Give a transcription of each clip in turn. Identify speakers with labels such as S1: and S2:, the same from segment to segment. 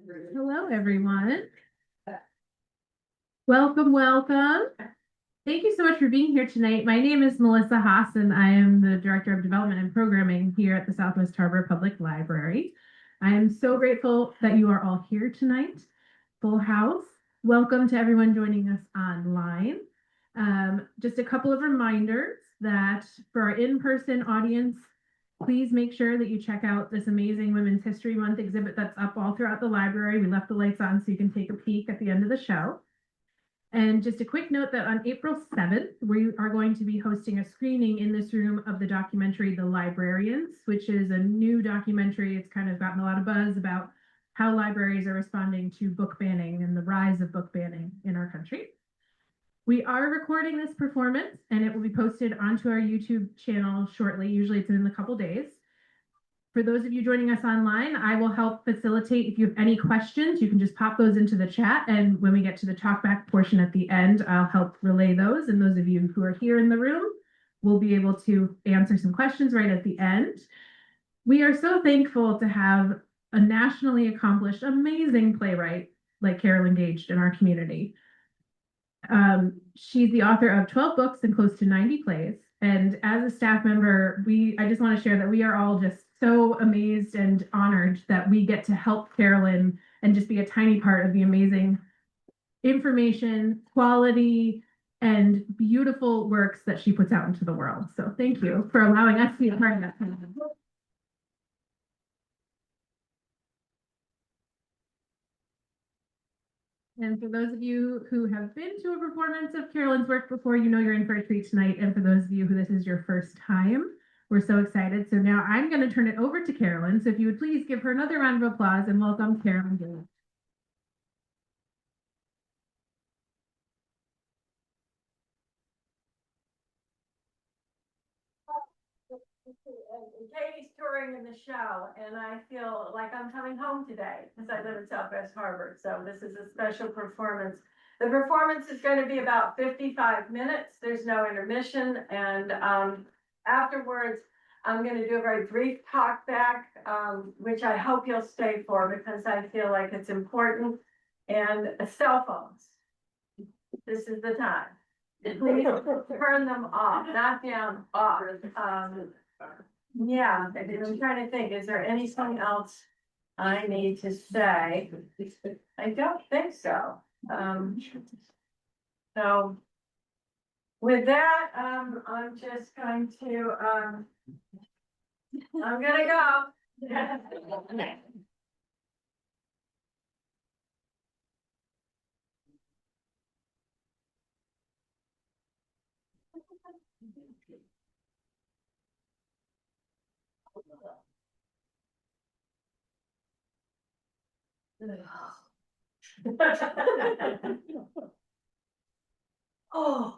S1: Hello, everyone. Welcome, welcome. Thank you so much for being here tonight. My name is Melissa Haas, and I am the Director of Development and Programming here at the Southwest Harbor Public Library. I am so grateful that you are all here tonight. Full house. Welcome to everyone joining us online. Just a couple of reminders that for our in-person audience, please make sure that you check out this amazing Women's History Month exhibit that's up all throughout the library. We left the lights on so you can take a peek at the end of the show. And just a quick note that on April 7th, we are going to be hosting a screening in this room of the documentary The Librarians, which is a new documentary. It's kind of gotten a lot of buzz about how libraries are responding to book banning and the rise of book banning in our country. We are recording this performance and it will be posted onto our YouTube channel shortly. Usually it's in a couple days. For those of you joining us online, I will help facilitate. If you have any questions, you can just pop those into the chat. And when we get to the talkback portion at the end, I'll help relay those. And those of you who are here in the room will be able to answer some questions right at the end. We are so thankful to have a nationally accomplished, amazing playwright like Carolyn Gage in our community. She's the author of 12 books and close to 90 plays. And as a staff member, I just want to share that we are all just so amazed and honored that we get to help Carolyn and just be a tiny part of the amazing information, quality, and beautiful works that she puts out into the world. So thank you for allowing us to be a part of that. And for those of you who have been to a performance of Carolyn's work before, you know you're in for a treat tonight. And for those of you who this is your first time, we're so excited. So now I'm going to turn it over to Carolyn. So if you would please give her another round of applause and welcome Carolyn Gage.
S2: Katie's touring in the show, and I feel like I'm coming home today because I live in Southwest Harbor. So this is a special performance. The performance is going to be about 55 minutes. There's no intermission, and afterwards, I'm going to do a very brief talk back, which I hope you'll stay for because I feel like it's important. And cell phones. This is the time. Please turn them off, not down, off. Yeah, I'm trying to think, is there anything else I need to say? I don't think so. So with that, I'm just going to, I'm gonna go. Oh.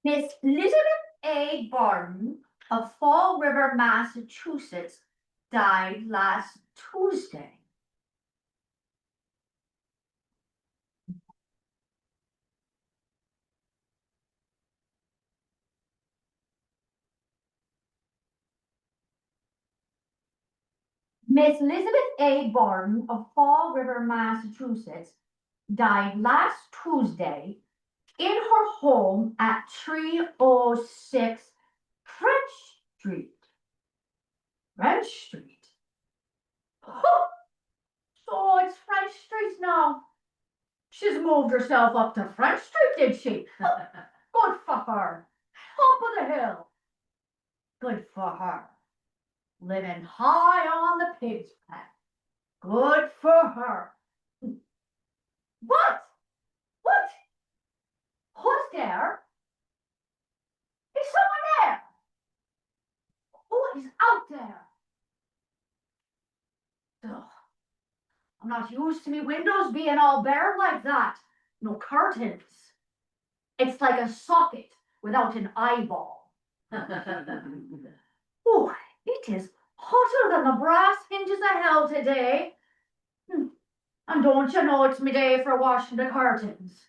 S3: Miss Elizabeth A. Borden of Fall River, Massachusetts, died last Tuesday. Miss Elizabeth A. Borden of Fall River, Massachusetts, died last Tuesday in her home at 306 French Street. French Street. Oh, so it's French Street now. She's moved herself up to French Street, did she? Good for her. Top of the hill. Good for her. Living high on the pig's back. Good for her. What? What? Who's there? Is someone there? Who is out there? Ugh. I'm not used to me windows being all bare like that. No curtains. It's like a socket without an eyeball. Oh, it is hotter than the brass hinges of hell today. And And don't you know it's me day for washing the curtains?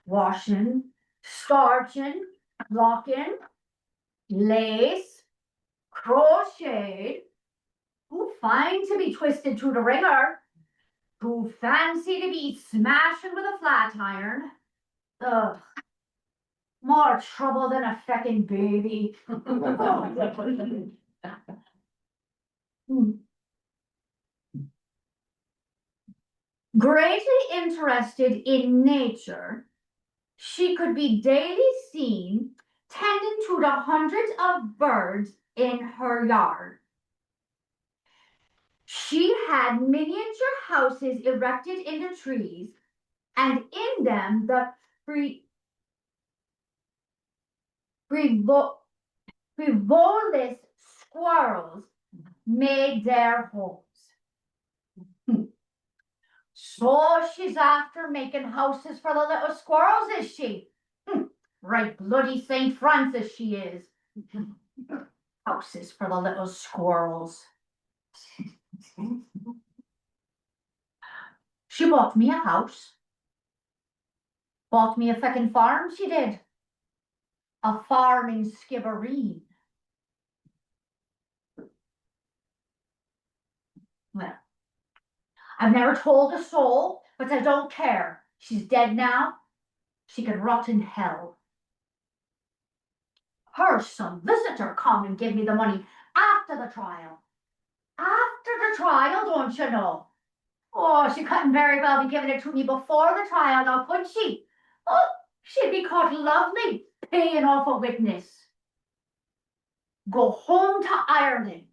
S3: Washing, starching, locking, lace, crochet. Too fine to be twisted through the wringer. Too fancy to be smashing with a flat iron. Ugh. More trouble than a feckin' baby. Greatly interested in nature, she could be daily seen tending to the hundreds of birds in her yard. She had miniature houses erected in the trees, and in them the frivolous squirrels made their homes. So she's after making houses for the little squirrels, is she? Right bloody St. Francis she is. Houses for the little squirrels. She bought me a house. Bought me a feckin' farm, she did. A farm in Skibbereen. Well, I've never told a soul, but I don't care. She's dead now. She can rot in hell. Her solicitor come and give me the money after the trial. After the trial, don't you know? Oh, she couldn't very well be giving it to me before the trial, now could she? Oh, she'd be caught lovely, paying off a witness. Go home to Ireland.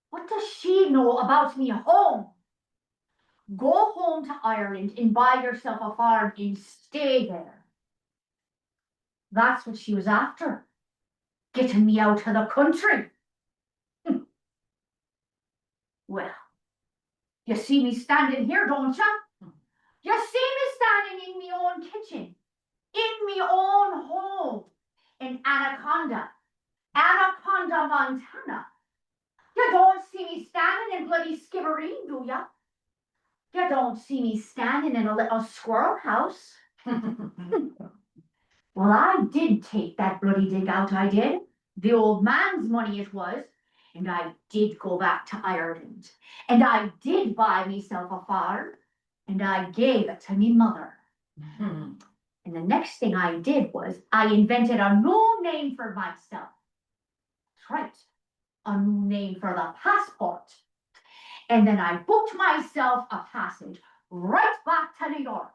S3: What does she know about me home? Go home to Ireland and buy yourself a farm and stay there. That's what she was after. Getting me out of the country. Well, you see me standing here, don't you? You see me standing in me own kitchen, in me own home, in Anaconda, Montana. You don't see me standing in bloody Skibbereen, do ya? You don't see me standing in a little squirrel house. Well, I did take that bloody dig out, I did. The old man's money it was. And I did go back to Ireland. And I did buy myself a farm. And I gave it to me mother. And the next thing I did was I invented a new name for myself. That's right, a new name for the passport. And then I booked myself a passage right back to New York.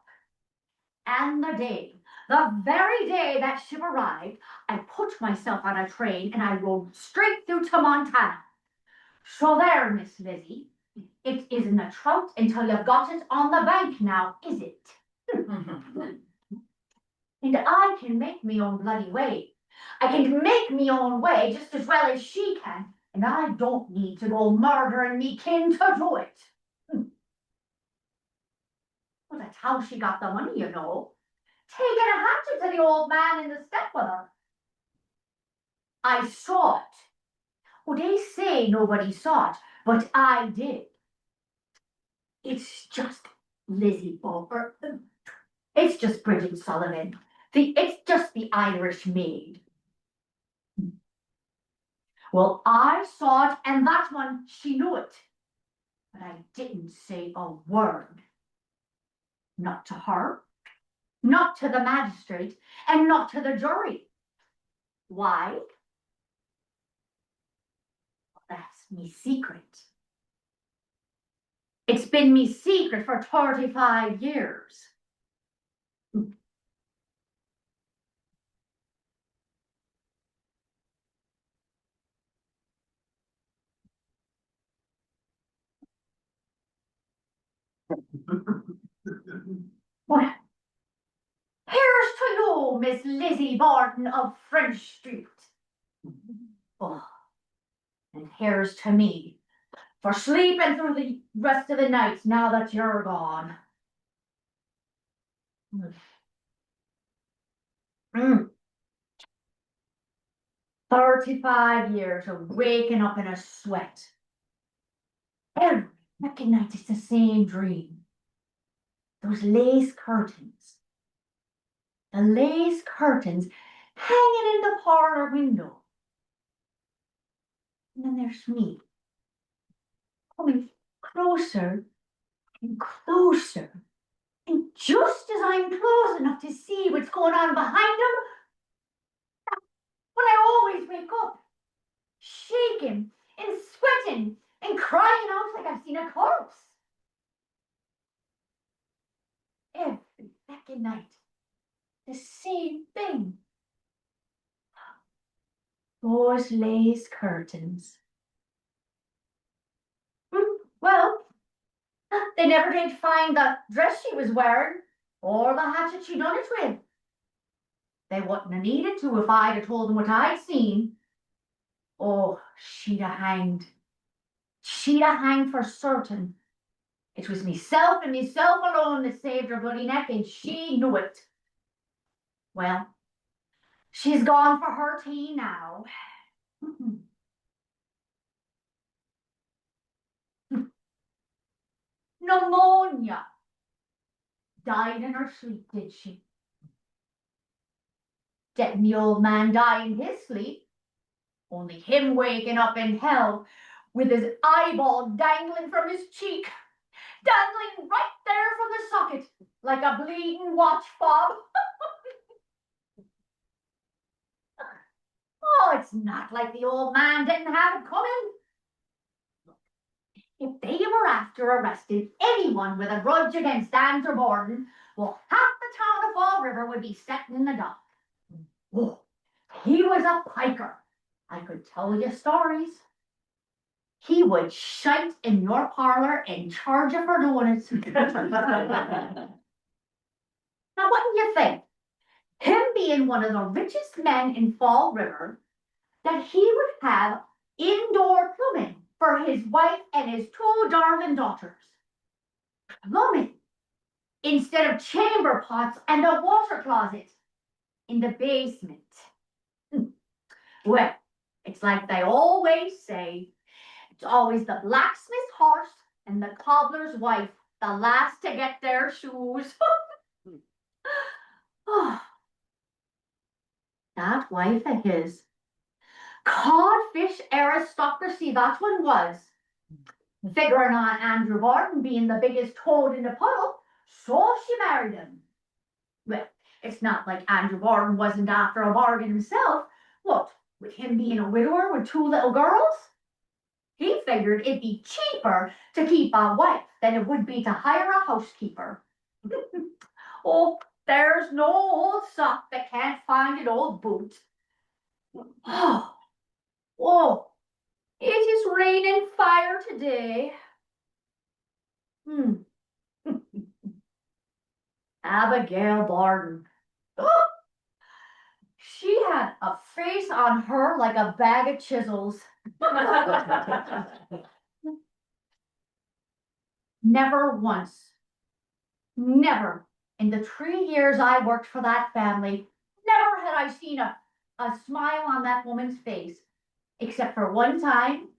S3: And the very day that ship arrived, I put myself on a train and I rode straight through to Montana. So there, Miss Lizzie, it isn't a trout until you've got it on the bank now, is it? And I can make me own bloody way. I can make me own way just as well as she can, and I don't need to go murdering me kin to do it. Well, that's how she got the money, you know. Taking a hatchet to the old man in the step with her. I saw it. Well, they say nobody saw it, but I did. It's just Lizzie Borden. It's just Bridget Sullivan. It's just the Irish maid. Well, I saw it, and that one, she knew it. But I didn't say a word. Not to her, not to the magistrate, and not to the jury. Why? That's me secret. It's been me secret for 35 years. Well, here's to you, Miss Lizzie Borden of French Street. Oh, and here's to me for sleeping through the rest of the night now that you're gone. 35 years of waking up in a sweat. Every recognize it's the same dream. Those lace curtains. The lace curtains hanging in the parlor window. And then there's me, coming closer and closer. And just as I'm close enough to see what's going on behind him, when I always wake up, shaking and sweating and crying out like I've seen a corpse. Every second night, the same thing. Those lace curtains. Well, they never did find the dress she was wearing or the hatchet she done it with. They wouldn't have needed to if I'd have told them what I'd seen. Oh, she'd have hanged. She'd have hanged for certain. It was myself and myself alone that saved her bloody neck, and she knew it. Well, she's gone for her tea now. Pneumonia. Died in her sleep, did she? Didn't the old man die in his sleep? Only him waking up in hell with his eyeball dangling from his cheek, dangling right there from the socket like a bleeding watch fob. Oh, it's not like the old man didn't have it coming. If they were after arresting anyone with a grudge against Andrew Borden, well, half the town of Fall River would be sitting in the dock. Oh, he was a piker. I could tell you stories. He would shite in your parlor and charge you for doing it. Now, what do you think? Him being one of the richest men in Fall River, that he would have indoor plumbing for his wife and his two darling daughters. Plumbing instead of chamber pots and a water closet in the basement. Well, it's like they always say, it's always the blacksmith's horse and the cobbler's wife, the last to get their shoes. Oh, that wife of his, codfish aristocracy, that one was. Figuring on Andrew Borden being the biggest toad in the puddle, so she married him. Well, it's not like Andrew Borden wasn't after a bargain himself. What, with him being a widower with two little girls? He figured it'd be cheaper to keep a wife than it would be to hire a housekeeper. Oh, there's no old sock that can't find an old boot. Oh, it is raining fire today. Abigail Borden. Oh, she had a face on her like a bag of chisels. Never once, never in the 3 years I worked for that family, never had I seen a smile on that woman's face, except for one time,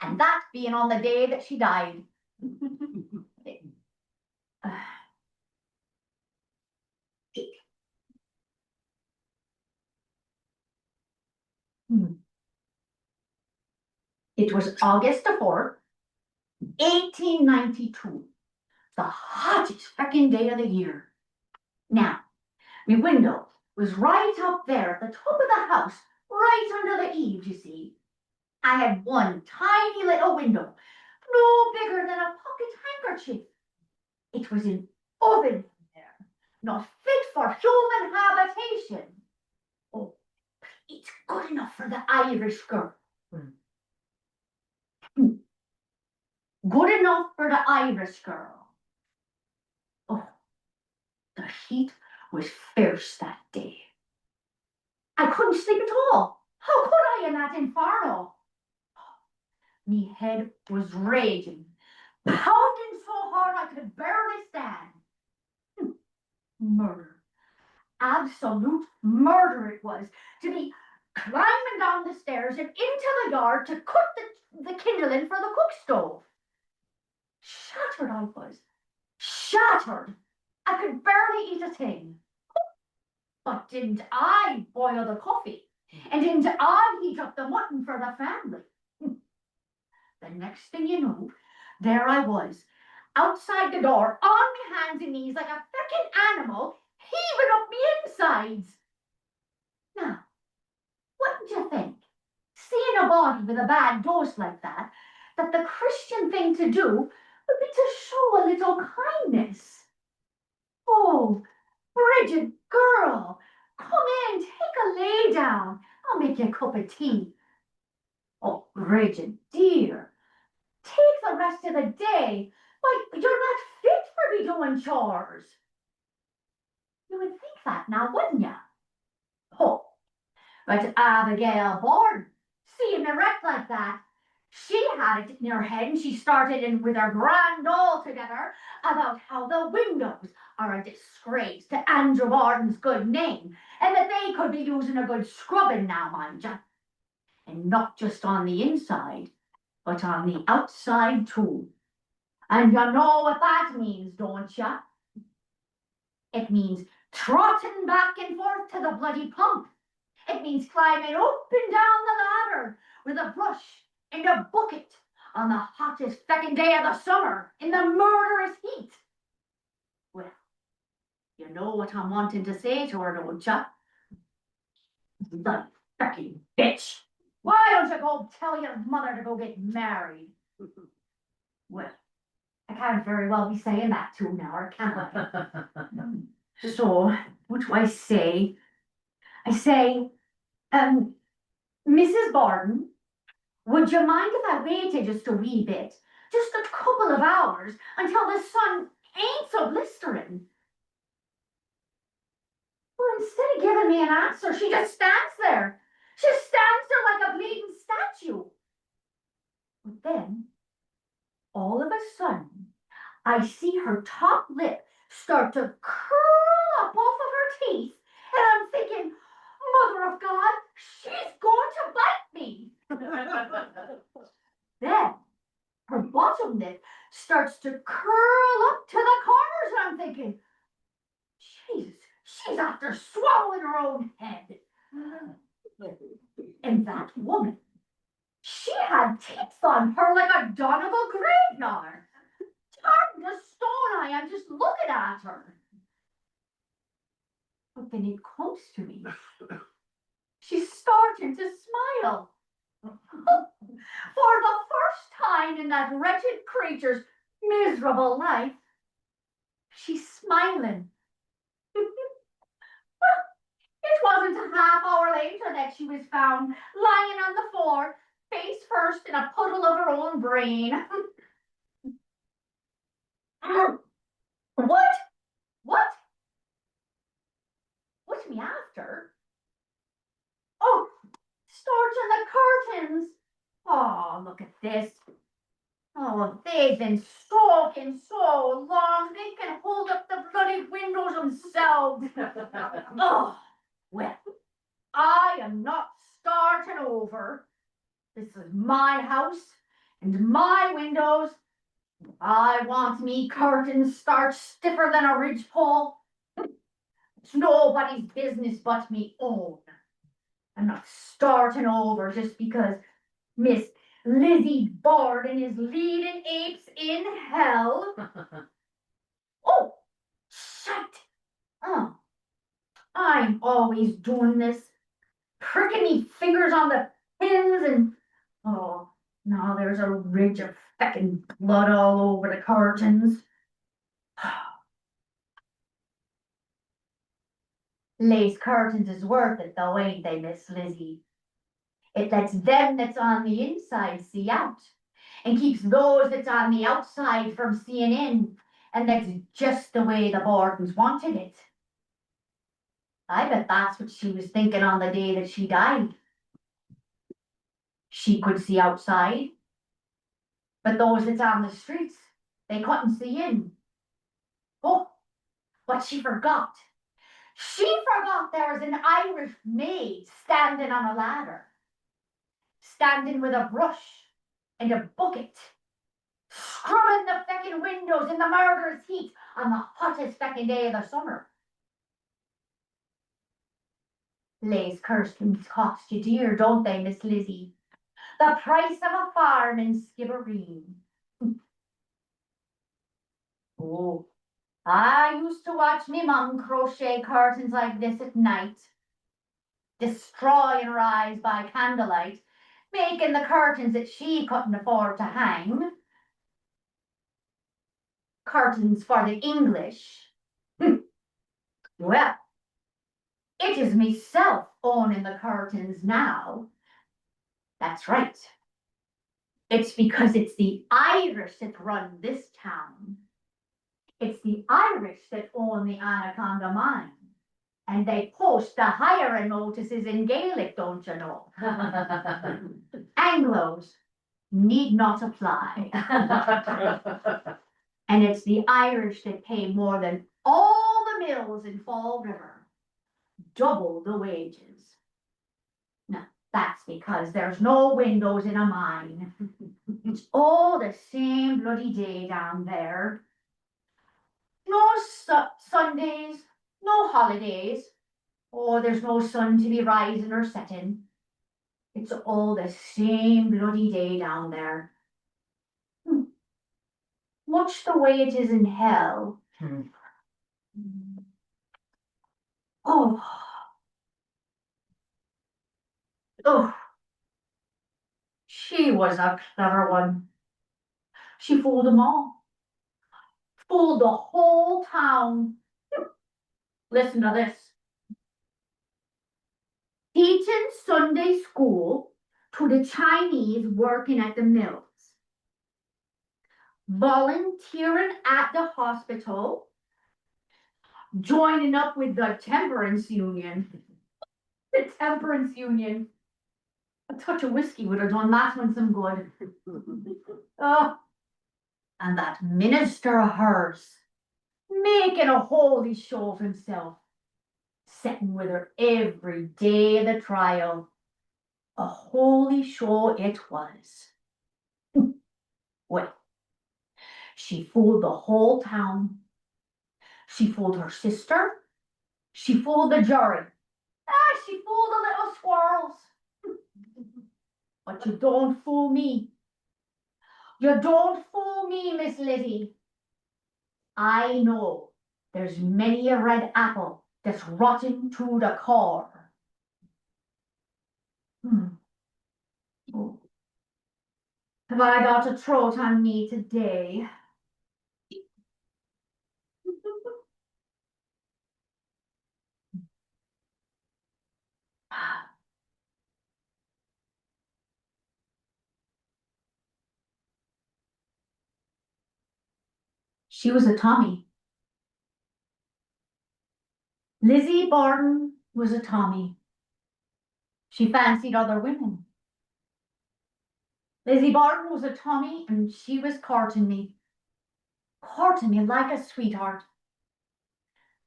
S3: and that being on the day that she died. It was August the 4th, 1892, the hottest frickin' day of the year. Now, my window was right up there at the top of the house, right under the eaves, you see. I had one tiny little window, no bigger than a pocket handkerchief. It was an oven in there, not fit for human habitation. Oh, it's good enough for the Irish girl. Good enough for the Irish girl. Oh, the heat was fierce that day. I couldn't sleep at all. How could I in that inferno? Me head was raging, pounding so hard I could barely stand. Murder. Absolute murder it was, to be climbing down the stairs and into the yard to cook the kindling for the cook stove. Shattered I was. Shattered. I could barely eat a thing. But didn't I boil the coffee? And didn't I heat up the mutton for the family? The next thing you know, there I was, outside the door, on my hands and knees like a frickin' animal, heaving up me insides. Now, wouldn't you think, seeing a body with a bad dose like that, that the Christian thing to do would be to show a little kindness? Oh, Bridget, girl, come in, take a lay down. I'll make you a cup of tea. Oh, Bridget, dear, take the rest of the day. Why, you're not fit for me doing chores. You would think that now, wouldn't you? Oh, but Abigail Borden, seeing me wrecked like that, she had it in her head and she started in with her grand all together about how the windows are a disgrace to Andrew Borden's good name and that they could be using a good scrubbing now, mind you. And not just on the inside, but on the outside too. And you know what that means, don't you? It means trotting back and forth to the bloody pump. It means climbing up and down the ladder with a brush and a bucket on the hottest feckin' day of the summer in the murderous heat. Well, you know what I'm wanting to say to her, don't you? The feckin' bitch. Why don't you go tell your mother to go get married? Well, I can't very well be saying that to her, can I? So, what do I say? I say, Mrs. Borden, would you mind if I waited just a wee bit? Just a couple of hours until the sun ain't so blistering? Well, instead of giving me an answer, she just stands there. She stands there like a bleeding statue. But then, all of a sudden, I see her top lip start to curl up off of her teeth, and I'm thinking, Mother of God, she's going to bite me. Then her bottom lip starts to curl up to the corners, and I'm thinking, Jesus, she's after swallowing her own head. And that woman, she had teeth on her like a Donegal graveyard. Hardened to stone I am just looking at her. But then it comes to me. She's starting to smile. For the first time in that wretched creature's miserable life, she's smiling. Well, it wasn't a half hour later that she was found lying on the floor, face first in a puddle of her own brain. What? What? What's me after? Oh, starting the curtains. Oh, look at this. Oh, they've been soaking so long, they can hold up the bloody windows themselves. Oh, well, I am not starting over. This is my house and my windows. I want me curtains starched stiffer than a ridgepole. It's nobody's business but me own. I'm not starting over just because Miss Lizzie Borden is leading apes in hell. Oh, shite. Oh, I'm always doing this. Pricking me fingers on the pins and, oh, now there's a ridge of feckin' blood all over the curtains. Lace curtains is worth it though, ain't they, Miss Lizzie? It lets them that's on the inside see out, and keeps those that's on the outside from seeing in, and that's just the way the Bordens wanted it. I bet that's what she was thinking on the day that she died. She could see outside, but those that's on the streets, they couldn't see in. Oh, but she forgot. She forgot there was an Irish maid standing on a ladder, standing with a brush and a bucket scrubbing the feckin' windows in the murderous heat on the hottest feckin' day of the summer. Lays Kirstens cost you dear, don't they, Miss Lizzie? The price of a farm in Skibbereen. Oh, I used to watch me mum crochet curtains like this at night, destroying her eyes by candlelight, making the curtains that she couldn't afford to hang. Curtains for the English. Well, it is myself owning the curtains now. That's right. It's because it's the Irish that run this town. It's the Irish that own the Anaconda mine. And they post the hiring notices in Gaelic, don't you know? Anglos need not apply. And it's the Irish that pay more than all the mills in Fall River. Double the wages. Now, that's because there's no windows in a mine. It's all the same bloody day down there. No Sundays, no holidays. Oh, there's no sun to be rising or setting. It's all the same bloody day down there. Much the way it is in hell. Oh. Oh. She was a clever one. She fooled them all. Fooled the whole town. Listen to this. Teaching Sunday school to the Chinese working at the mills. Volunteering at the hospital. Joining up with the temperance union. The temperance union. A touch of whiskey would have done that one some good. Oh, and that minister of hers, making a holy show of himself, sitting with her every day of the trial. A holy show it was. Well, she fooled the whole town. She fooled her sister. She fooled the jury. She fooled the little squirrels. But you don't fool me. You don't fool me, Miss Lizzie. I know there's many a red apple that's rotting to the core. Oh. Have I got a throat on me today? She was a Tommy. Lizzie Borden was a Tommy. She fancied other women. Lizzie Borden was a Tommy and she was courting me. Courting me like a sweetheart.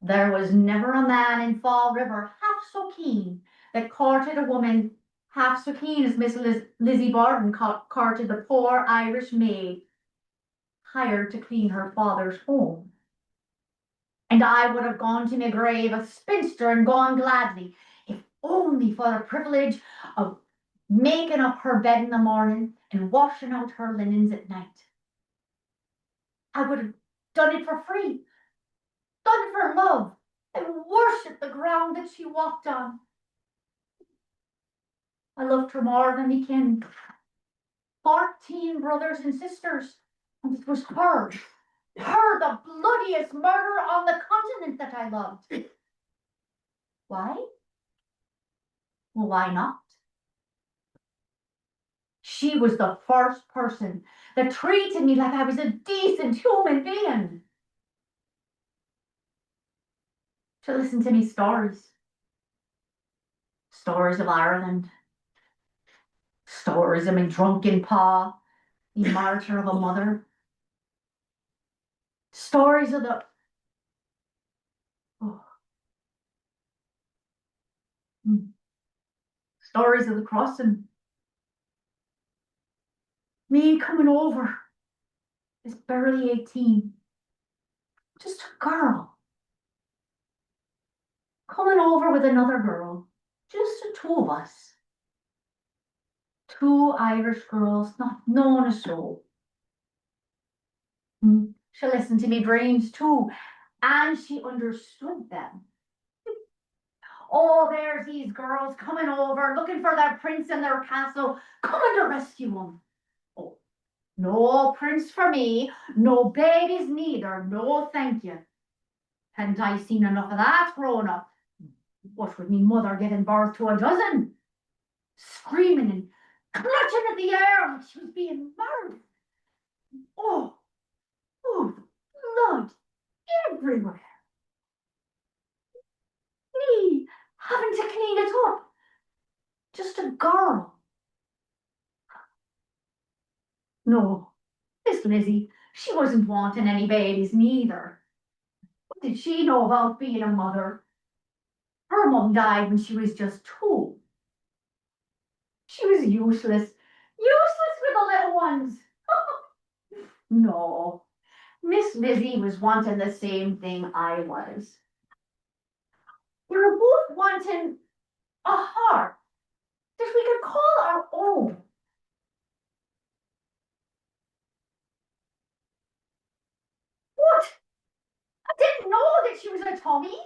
S3: There was never a man in Fall River half so keen that courted a woman half so keen as Miss Lizzie Borden courted the poor Irish maid hired to clean her father's home. And I would have gone to my grave a spinster and gone gladly, if only for the privilege of making up her bed in the morning and washing out her linens at night. I would have done it for free, done it for love. I worshipped the ground that she walked on. I loved her more than me kin. 14 brothers and sisters, and it was her, the bloodiest murderer on the continent that I loved. Why? Well, why not? She was the first person that treated me like I was a decent human being. She listened to me stories. Stories of Ireland. Stories of my drunken pa, the martyr of a mother. Stories of the... Oh. Stories of the crossing. Me coming over is barely 18. Just a girl. Coming over with another girl. Just the two of us. Two Irish girls, not known a soul. She listened to me dreams too, and she understood them. Oh, there's these girls coming over, looking for their prince in their castle, coming to rescue them. Oh, no prince for me, no babies neither, no thank you. Hadn't I seen enough of that growing up? What with me mother giving birth to a dozen? Screaming and clutching at the air like she was being murdered. Oh, blood everywhere. Me having to clean it up. Just a girl. No, Miss Lizzie, she wasn't wanting any babies neither. What did she know about being a mother? Her mum died when she was just 2. She was useless with the little ones. No, Miss Lizzie was wanting the same thing I was. We were both wanting a heart that we could call our own. What? I didn't know that she was a Tommy.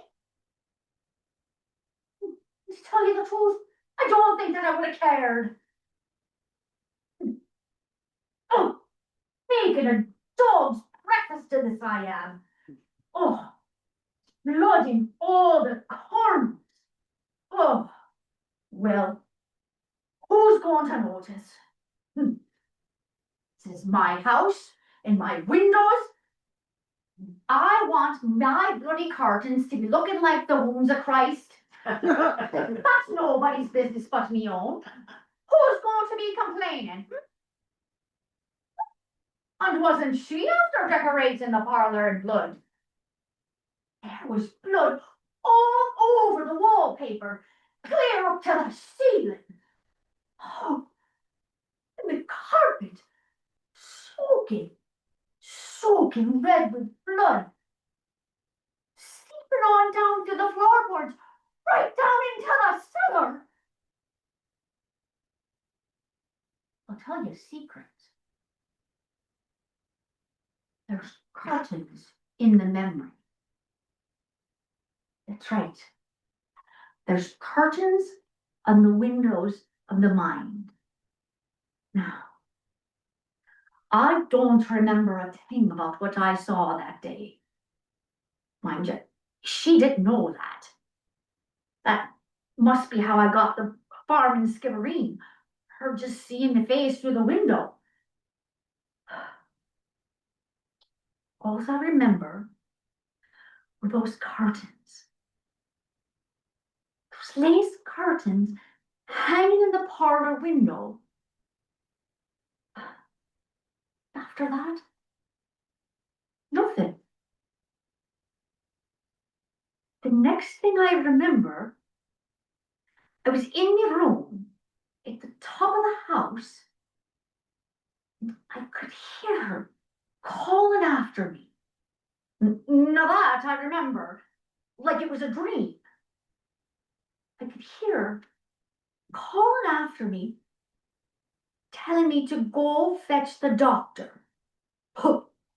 S3: To tell you the truth, I don't think that I would have cared. Oh, making a dog's breakfast of this I am. Oh, blood in all the corners. Oh, well, who's going to notice? This is my house and my windows. I want my bloody curtains to be looking like the wounds of Christ. That's nobody's business but me own. Who's going to be complaining? And wasn't she after decorating the parlour in blood? There was blood all over the wallpaper, clear up to the ceiling. Oh, and the carpet soaking red with blood, seeping on down to the floorboards, right down into the cellar. I'll tell you a secret. There's curtains in the memory. That's right. There's curtains on the windows of the mind. Now, I don't remember a thing about what I saw that day. Mind you, she didn't know that. That must be how I got the farm in Skibbereen. Her just seeing the face through the window. All I remember were those curtains. Those lace curtains hanging in the parlour window. After that, nothing. The next thing I remember, I was in the room at the top of the house, and I could hear her calling after me. Now that I remember, like it was a dream. I could hear her calling after me, telling me to go fetch the doctor.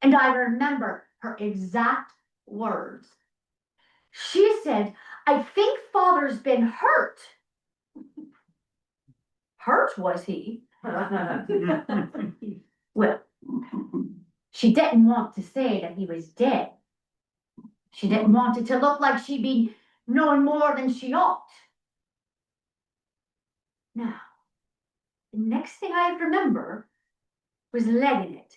S3: And I remember her exact words. She said, I think father's been hurt. Hurt, was he? Well, she didn't want to say that he was dead. She didn't want it to look like she'd been knowing more than she ought. Now, the next thing I remember was legging it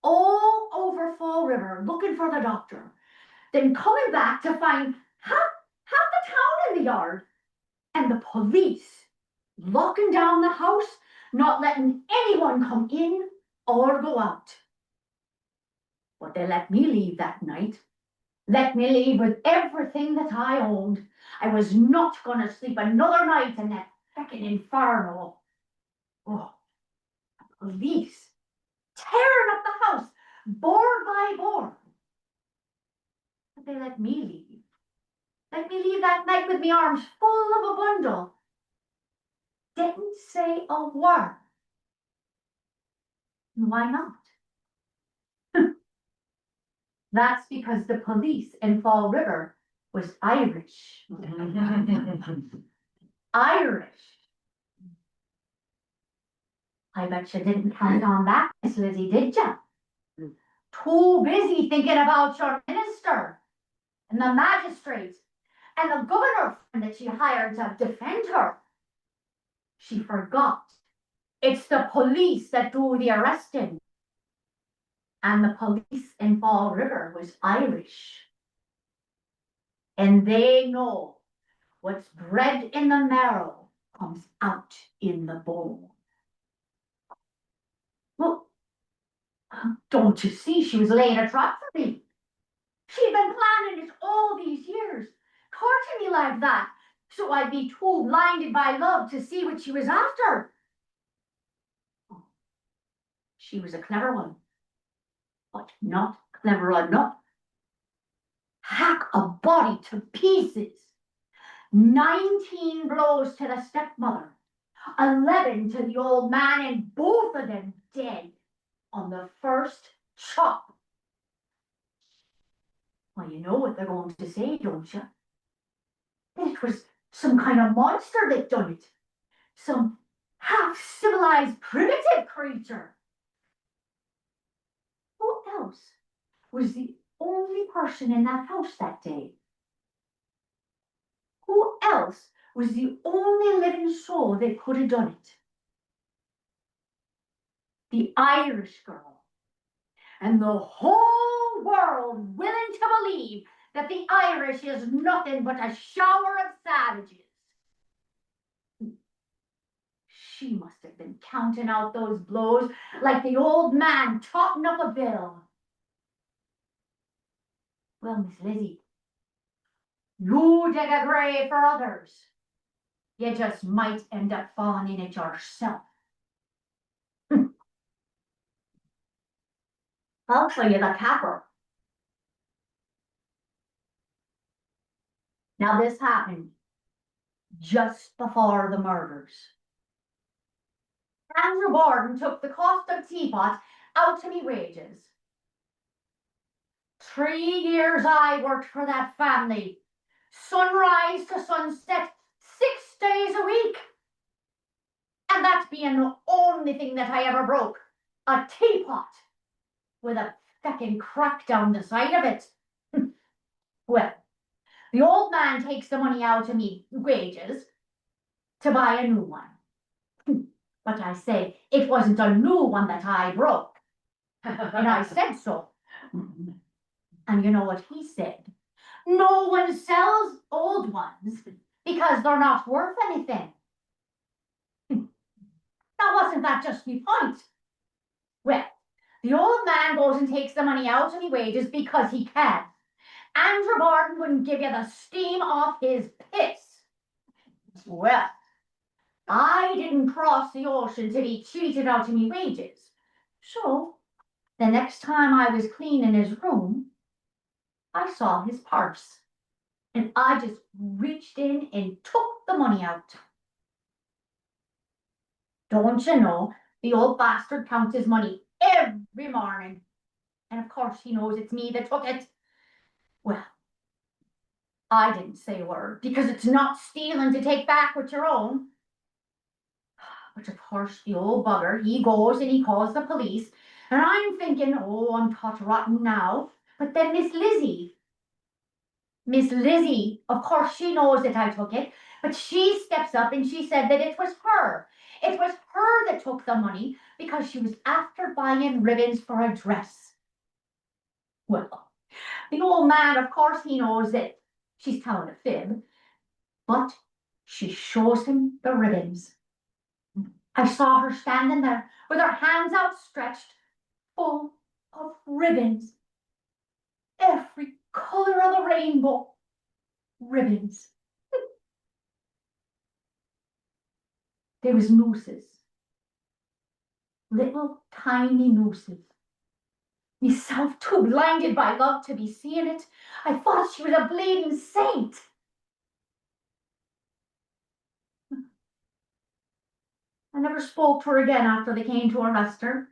S3: all over Fall River, looking for the doctor. Then coming back to find half the town in the yard, and the police locking down the house, not letting anyone come in or go out. But they let me leave that night. Let me leave with everything that I owned. I was not going to sleep another night in that frickin' inferno. Oh, the police. tearing up the house, board by board. But they let me leave. Let me leave that night with my arms full of a bundle. Didn't say a word. Why not? That's because the police in Fall River was Irish. Irish. I bet you didn't count on that, Miss Lizzie, did ya? Too busy thinking about your minister and the magistrates and the governor that she hired to defend her. She forgot. It's the police that do the arresting. And the police in Fall River was Irish. And they know what's bred in the marrow comes out in the bone. Well, don't you see she was laying a trap for me? She'd been planning it all these years, courting me like that, so I'd be too blinded by love to see what she was after. She was a clever one, but not clever enough. Hack a body to pieces. 19 blows to the stepmother, 11 to the old man, and both of them dead on the first chop. Well, you know what they're going to say, don't you? That it was some kind of monster that done it. Some half-civilized primitive creature. Who else was the only person in that house that day? Who else was the only living soul that could have done it? The Irish girl. And the whole world willing to believe that the Irish is nothing but a shower of savages. She must have been counting out those blows like the old man totting up a bill. Well, Miss Lizzie, you dig a grave for others. You just might end up falling in it yourself. I'll tell you the capper. Now this happened just before the murders. Andrew Borden took the cost of teapot out to me wages. 3 years I worked for that family, sunrise to sunset, 6 days a week. And that being the only thing that I ever broke, a teapot with a feckin' crack down the side of it. Well, the old man takes the money out of me wages to buy a new one. But I say it wasn't a new one that I broke. And I said so. And you know what he said? No one sells old ones because they're not worth anything. Now wasn't that just my point? Well, the old man goes and takes the money out of me wages because he can. Andrew Borden wouldn't give you the steam off his piss. Well, I didn't cross the ocean to be cheated out of me wages. So, the next time I was cleaning his room, I saw his purse. And I just reached in and took the money out. Don't you know, the old bastard counts his money every morning. And of course he knows it's me that took it. Well, I didn't say a word because it's not stealing to take back with your own. But of course the old bugger, he goes and he calls the police. And I'm thinking, oh, I'm tot rotten now. But then Miss Lizzie, of course she knows that I took it. But she steps up and she said that it was her. It was her that took the money because she was after buying ribbons for a dress. Well, the old man, of course, he knows that she's telling a fib, but she shows him the ribbons. I saw her standing there with her hands outstretched, full of ribbons. Every color of the rainbow. Ribbons. There was nooses, little tiny nooses. Myself too blinded by love to be seeing it, I thought she was a bleeding saint. I never spoke to her again after they came to arrest her.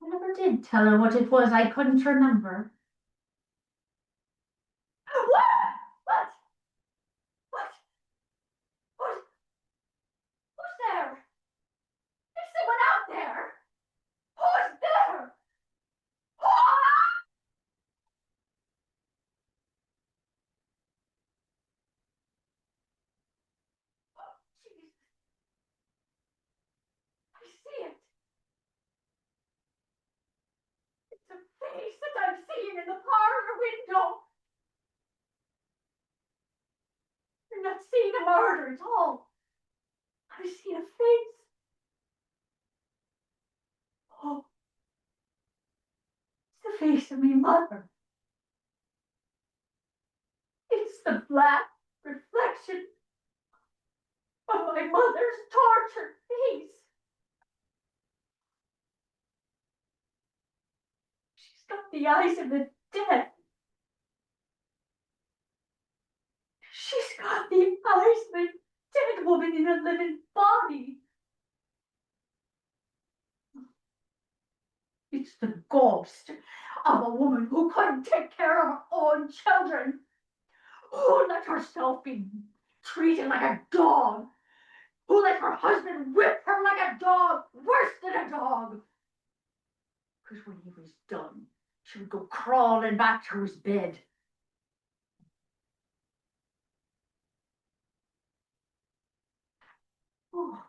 S3: I never did tell her what it was I couldn't remember. What? What? What? What? Who's there? There's someone out there. Who's there? Ah! Jesus, I see it. It's a face that I'm seeing in the parlor window. You're not seeing a murder at all. I see a face. Oh, it's the face of my mother. It's the black reflection of my mother's tortured face. She's got the eyes of the dead. She's got the eyes of a dead woman in a living body. It's the ghost of a woman who couldn't take care of her own children, who let herself be treated like a dog, who let her husband whip her like a dog, worse than a dog. Because when he was done, she would go crawling back to his bed. Oh.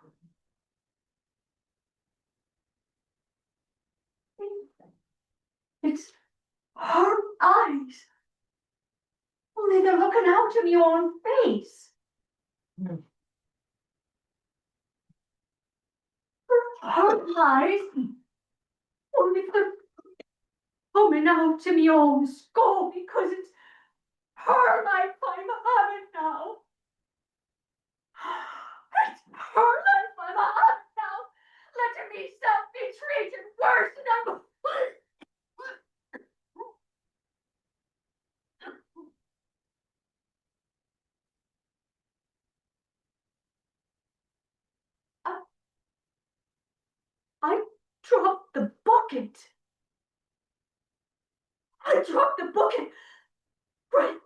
S3: It's her eyes. Only they're looking out of my own face. Her eyes. Only they're coming out to my own skull because it's her life I'm having now. It's her life I'm having now. Letting myself be treated worse than I'm. I dropped the bucket. I dropped the bucket right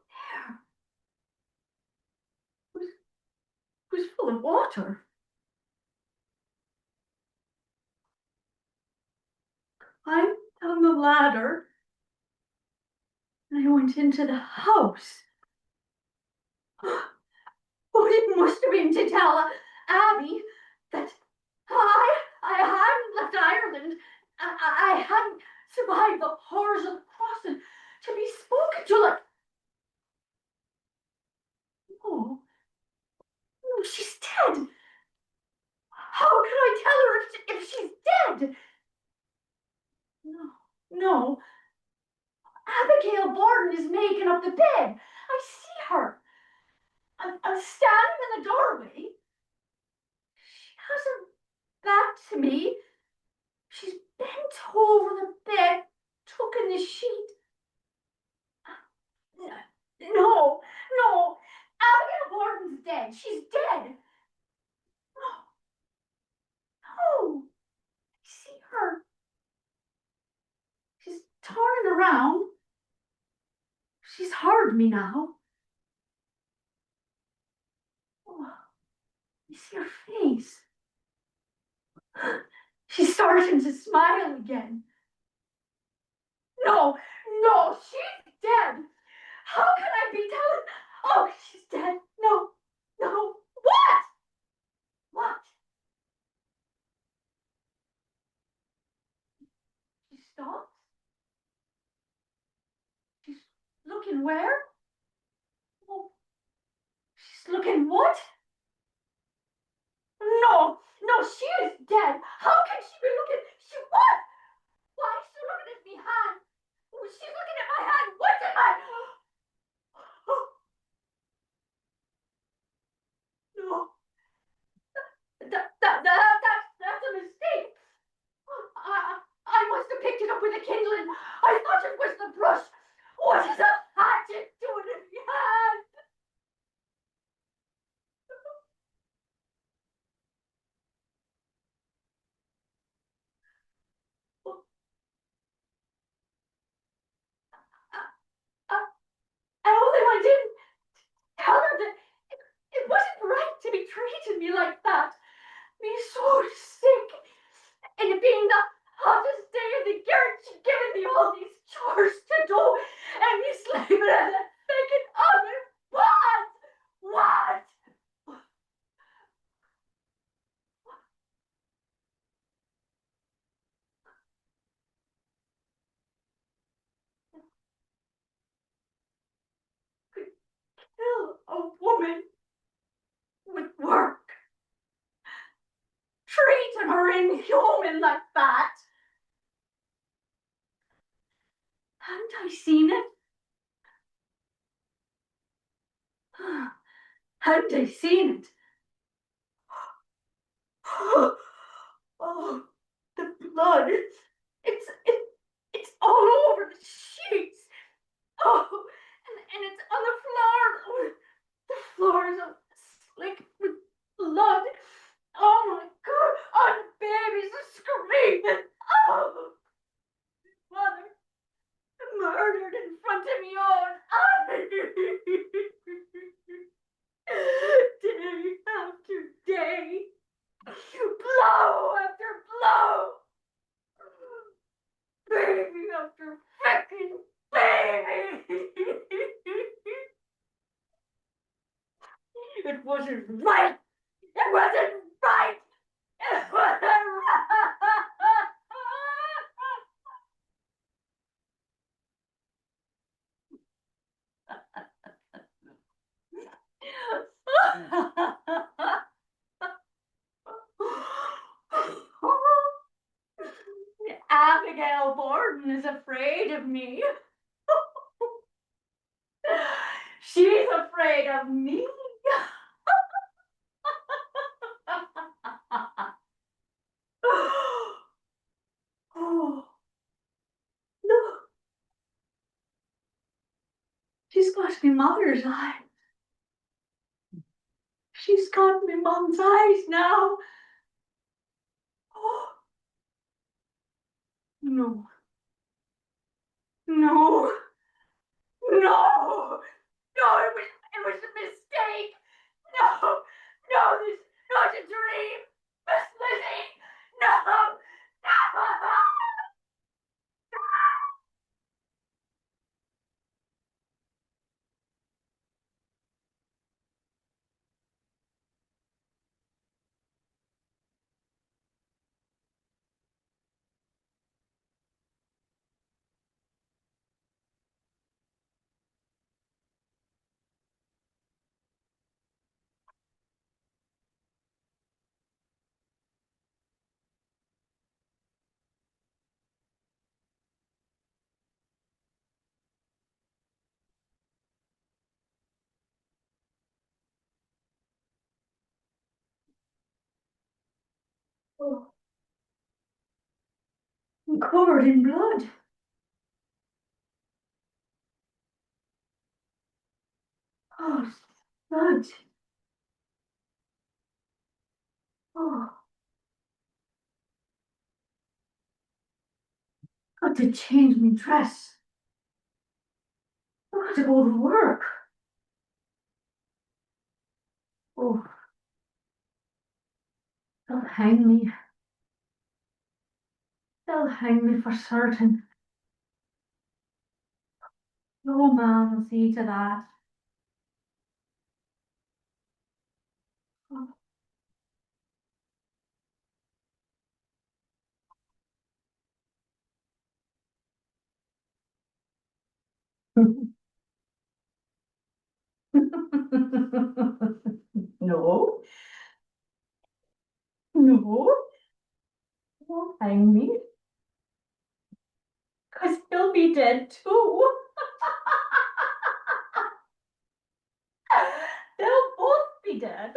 S3: there. It was full of water. I down the ladder and I went into the house. Oh, it must have been to tell Abby that I hadn't left Ireland. I hadn't survived the horrors of the crossing to be spoken to like. No, no, she's dead. How can I tell her if she's dead? No, no. Abigail Borden is making up the bed. I see her. I'm standing in the doorway. She has her back to me. She's bent over the bed, tucking the sheet. No, no. Abigail Borden's dead. She's dead. No, no. I see her. She's turning around. She's heard me now. Oh, I see her face. She's starting to smile again. No, no, she's dead. How can I be telling? Oh, she's dead. No, no. What? What? She stops. She's looking where? Oh, she's looking what? No, no, she is dead. How can she be looking? She what? Why is she looking at me hand? Oh, she's looking at my hand. What's in my? Oh, no. That's thought it was the brush. What is a hatchet doing in your hand? And only I didn't tell her that it wasn't right to be treating me like that. Me so sick. And it being the hottest day of the year, and she giving me all these chores to do, and me slaving at that thinking oven. What? What? Could kill a woman with work. Treating her inhuman like that. Haven't I seen it? Haven't I seen it? Oh, the blood. It's all over the sheets. Oh, and it's on the floor. Oh, the floor is slick with blood. Oh my God! Oh, the babies are screaming. Oh, mother murdered in front of me own eyes. Day after day, blow after blow, baby after fucking baby. It wasn't right. It wasn't right. It wasn't right. Abigail Borden is afraid of me. She's afraid of me. Oh, look. She's got me mother's eyes. She's got me mom's eyes now. Oh, no. No. No. No, it was a mistake. No. No, this is not a dream. Miss Lizzie. No. No. Oh, I'm covered in blood. Oh, blood. Oh, got to change my dress. I got to go to work. Oh, they'll hang me. They'll hang me for certain. No man will see to that. No, no, won't hang me. Because he'll be dead too. They'll both be dead.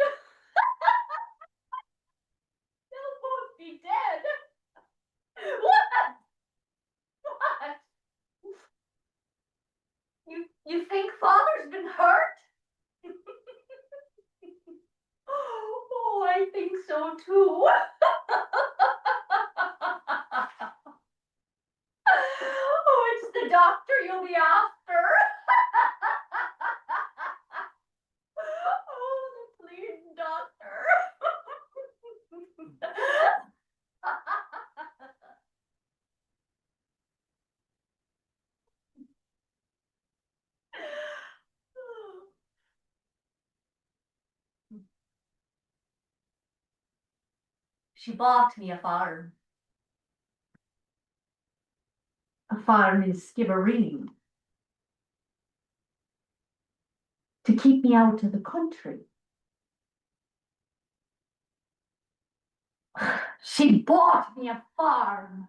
S3: They'll both be dead. What? What? been hurt? Oh, I think so too. Oh, it's the doctor you'll be after. Oh, the bleeding doctor. She bought me a farm. A farm in Skibbereen. To keep me out of the country. She bought me a farm.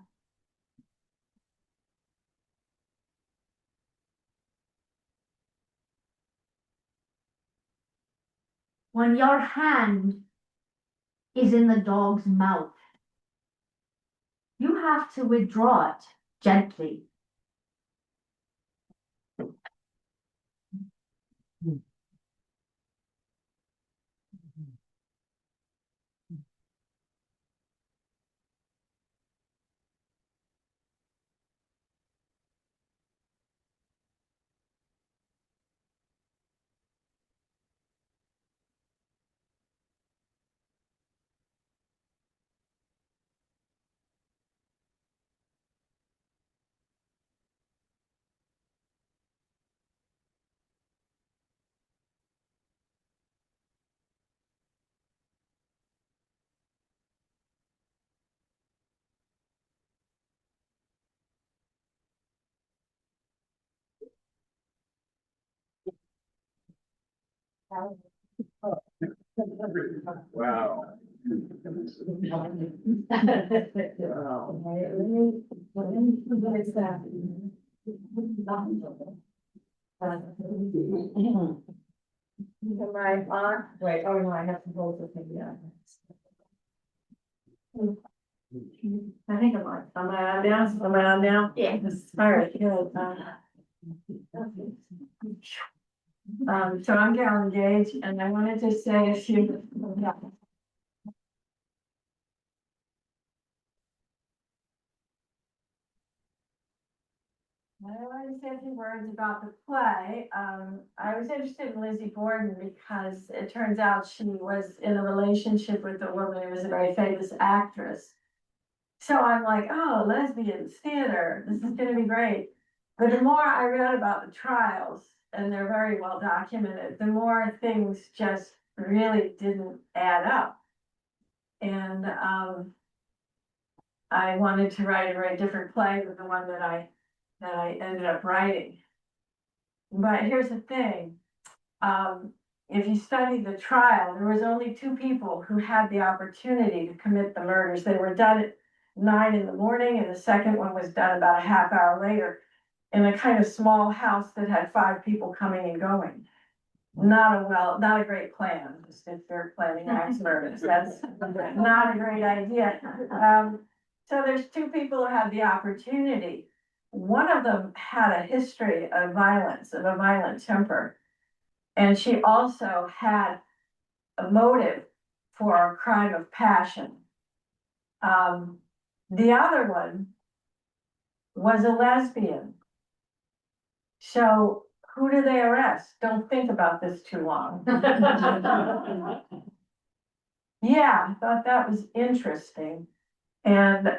S3: When your hand is in the dog's mouth, you have to withdraw it gently.
S4: Wow.
S2: Am I on? Wait, oh no, I have to hold the thing down. I think I'm on. Am I on now? Am I on now?
S3: Yeah.
S2: All right, good. So I'm Carolyn Gage, and I wanted to say a few. I wanted to say a few words about the play. I was interested in Lizzie Borden because it turns out she was in a relationship with a woman who was a very famous actress. So I'm like, oh, lesbians, theater, this is gonna be great. But the more I read about the trials, and they're very well documented, the more things just really didn't add up. And I wanted to write a very different play than the one that I ended up writing. But here's the thing. If you study the trial, there was only two people who had the opportunity to commit the murders. They were done at 9 in the morning, and the second one was done about a half hour later in a kind of small house that had 5 people coming and going. Not a great plan, just if they're planning axe murders, that's not a great idea. So there's 2 people who had the opportunity. One of them had a history of violence, of a violent temper. And she also had a motive for a crime of passion. The other one was a lesbian. So who do they arrest? Don't think about this too long. Yeah, I thought that was interesting. And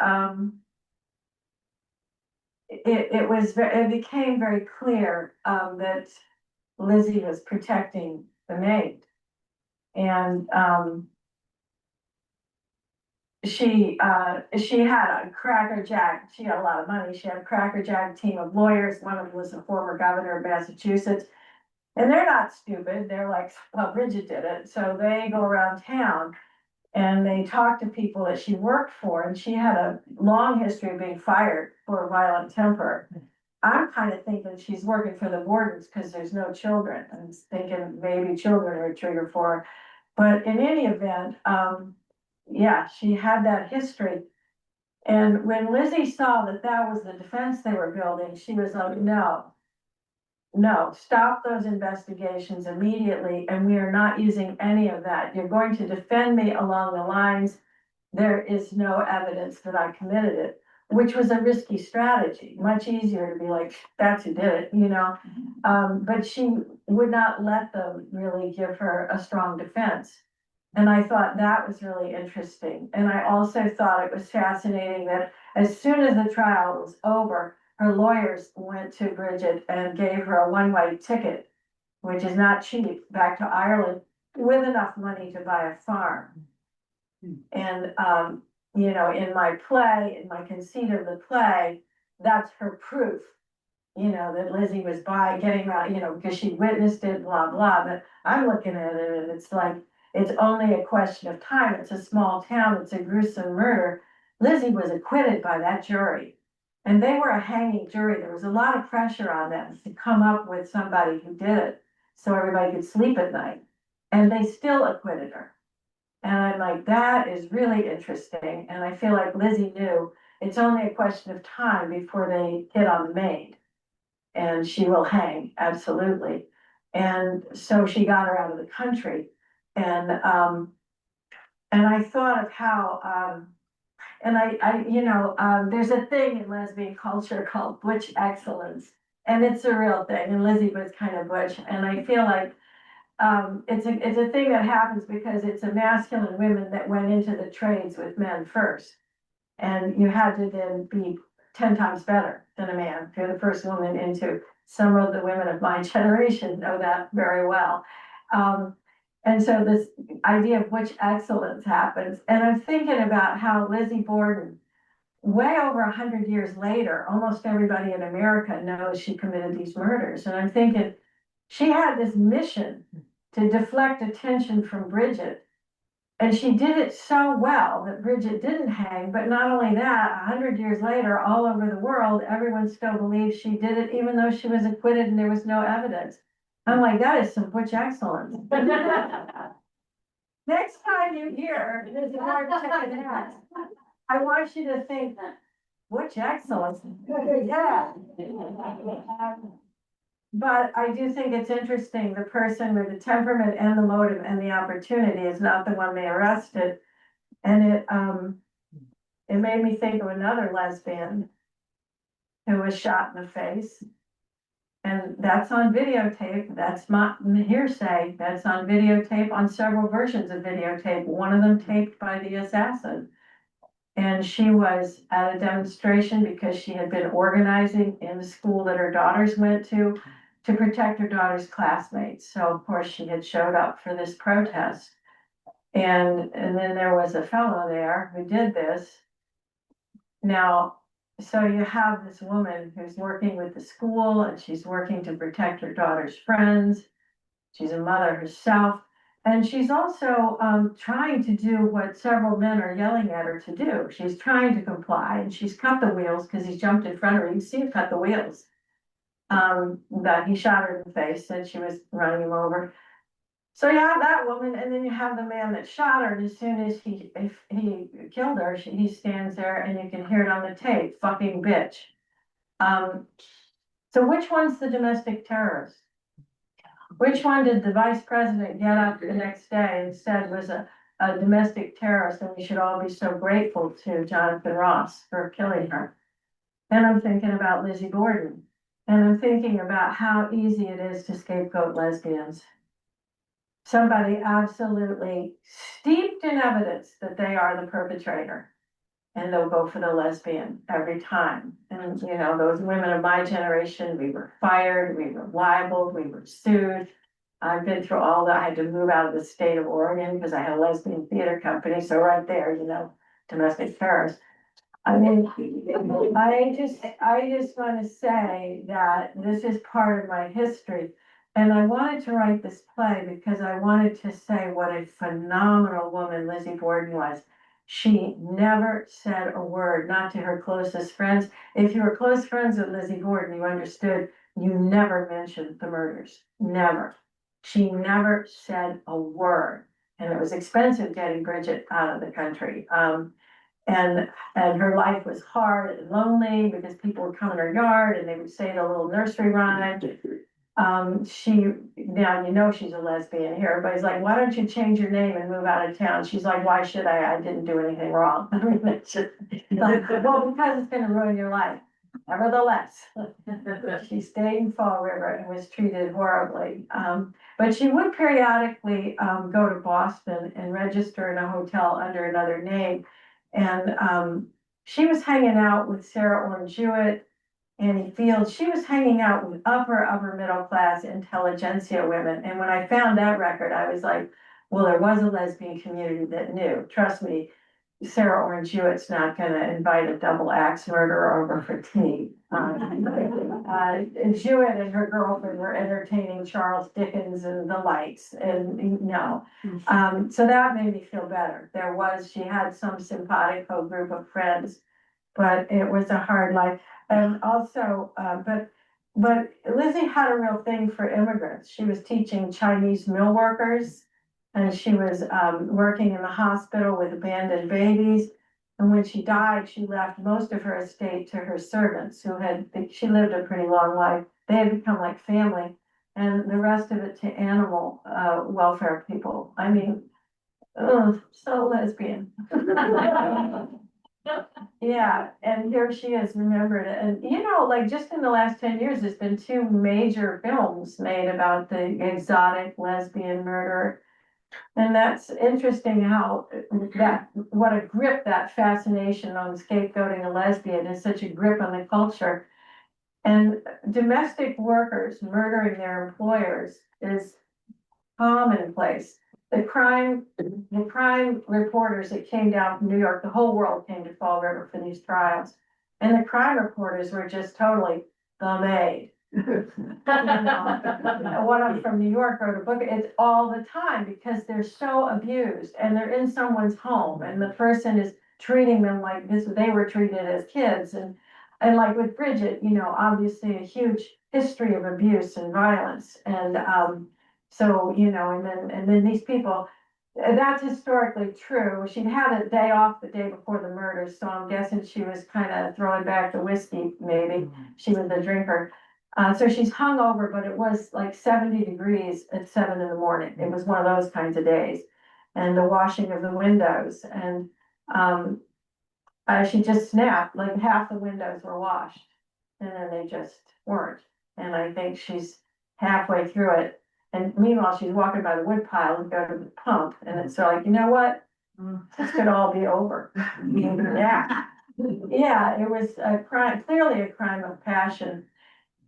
S2: it became very clear that Lizzie was protecting the maid. And she had a crackerjack, she had a lot of money, she had a crackerjack team of lawyers, one of them was a former governor of Massachusetts. And they're not stupid, they're like, well, Bridget did it, so they go around town and they talk to people that she worked for, and she had a long history of being fired for a violent temper. I'm kind of thinking she's working for the Bordens because there's no children. I'm thinking maybe children are a trigger for her. But in any event, yeah, she had that history. And when Lizzie saw that that was the defense they were building, she was like, no, no, stop those investigations immediately, and we are not using any of that. You're going to defend me along the lines, there is no evidence that I committed it, which was a risky strategy, much easier to be like, that's who did it, you know? But she would not let them really give her a strong defense. And I thought that was really interesting. And I also thought it was fascinating that as soon as the trial was over, her lawyers went to Bridget and gave her a one-way ticket, which is not cheap, back to Ireland with enough money to buy a farm. And, you know, in my play, in my conceit of the play, that's her proof, you know, that Lizzie was getting around, you know, because she witnessed it, blah, blah. But I'm looking at it and it's like, it's only a question of time. It's a small town. It's a gruesome murder. Lizzie was acquitted by that jury. And they were a hanging jury. There was a lot of pressure on them to come up with somebody who did it so everybody could sleep at night. And they still acquitted her. And I'm like, that is really interesting. And I feel like Lizzie knew it's only a question of time before they hit on the maid. And she will hang, absolutely. And so she got her out of the country. And I thought of how, there's a thing in lesbian culture called butch excellence. And it's a real thing. And Lizzie was kind of butch. And I feel like it's a thing that happens because it's a masculine women that went into the trades with men first. And you had to then be 10 times better than a man. If you're the first woman into, some of the women of my generation know that very well. And so this idea of which excellence happens. And I'm thinking about how Lizzie Borden, way over 100 years later, almost everybody in America knows she committed these murders. And I'm thinking she had this mission to deflect attention from Bridget. And she did it so well that Bridget didn't hang, but not only that, 100 years later, all over the world, everyone still believes she did it, even though she was acquitted and there was no evidence. I'm like, that is some butch excellence. Next time you hear Lizzie Borden chicken ass, I want you to think, butch excellence. Yeah. But I do think it's interesting, the person with the temperament and the motive and the opportunity is not the one they arrested. And it made me think of another lesbian who was shot in the face. And that's on videotape. That's not hearsay. That's on videotape, on several versions of videotape, one of them taped by the assassin. And she was at a demonstration because she had been organizing in the school that her daughters went to protect her daughter's classmates. So of course she had showed up for this protest. And then there was a fellow there who did this. Now, so you have this woman who's working with the school and she's working to protect her daughter's friends. She's a mother herself. And she's also trying to do what several men are yelling at her to do. She's trying to comply and she's cut the wheels because he jumped in front of her. You can see him cut the wheels. That he shot her in the face and she was running him over. So you have that woman, and then you have the man that shot her. And as soon as he killed her, he stands there, and you can hear it on the tape, "Fucking bitch." So which one's the domestic terrorist? Which one did the vice president get up the next day and said was a domestic terrorist, and we should all be so grateful to Jonathan Ross for killing her? Then I'm thinking about Lizzie Borden. And I'm thinking about how easy it is to scapegoat lesbians. Somebody absolutely steeped in evidence that they are the perpetrator. And they'll go for the lesbian every time. And, you know, those women of my generation, we were fired, we were libeled, we were sued. I've been through all that. I had to move out of the state of Oregon because I had a lesbian theater company. So right there, you know, domestic terrorists. I mean, I just want to say that this is part of my history. And I wanted to write this play because I wanted to say what a phenomenal woman Lizzie Borden was. She never said a word, not to her closest friends. If you were close friends with Lizzie Borden, you understood you never mentioned the murders, never. She never said a word. And it was expensive getting Bridget out of the country. And her life was hard and lonely because people would come in her yard and they would say the little nursery rhyme. now you know she's a lesbian here. Everybody's like, why don't you change your name and move out of town? She's like, why should I? I didn't do anything wrong. I mean, it's just like, well, because it's gonna ruin your life. Nevertheless, she stayed in Fall River and was treated horribly. But she would periodically go to Boston and register in a hotel under another name. And she was hanging out with Sarah Orne Jewett, Annie Fields. She was hanging out with upper middle class intelligentsia women. And when I found that record, I was like, well, there was a lesbian community that knew. Trust me, Sarah Orne Jewett's not gonna invite a double axe murderer over for tea. Jewett and her girlfriend were entertaining Charles Dickens and the lights, and no. So that made me feel better. She had some simpatico group of friends, but it was a hard life. And also, but Lizzie had a real thing for immigrants. She was teaching Chinese mill workers, and she was working in the hospital with abandoned babies. And when she died, she left most of her estate to her servants she lived a pretty long life. They had become like family, and the rest of it to animal welfare people. I mean, oh, so lesbian. Yeah, and here she is remembered. And like just in the last 10 years, there's been 2 major films made about the exotic lesbian murderer. And that's interesting how what a grip that fascination on scapegoating a lesbian is, such a grip on the culture. And domestic workers murdering their employers is commonplace. The crime reporters that came down from New York, the whole world came to Fall River for these trials. And the crime reporters were just totally the maid. One of them from New York wrote a book. It's all the time because they're so abused and they're in someone's home and the person is treating them like this. They were treated as kids, and like with Bridget, obviously a huge history of abuse and violence. And so, and then these people, that's historically true. She'd had a day off the day before the murder, so I'm guessing she was kind of throwing back the whiskey, maybe. She was a drinker. So she's hungover, but it was like 70 degrees at 7 in the morning. It was one of those kinds of days. And the washing of the windows. And she just snapped, like half the windows were washed. And then they just weren't. And I think she's halfway through it. And meanwhile, she's walking by the wood pile and go to the pump. And it's like, you know what? This could all be over. Yeah. Yeah, it was a crime, clearly a crime of passion.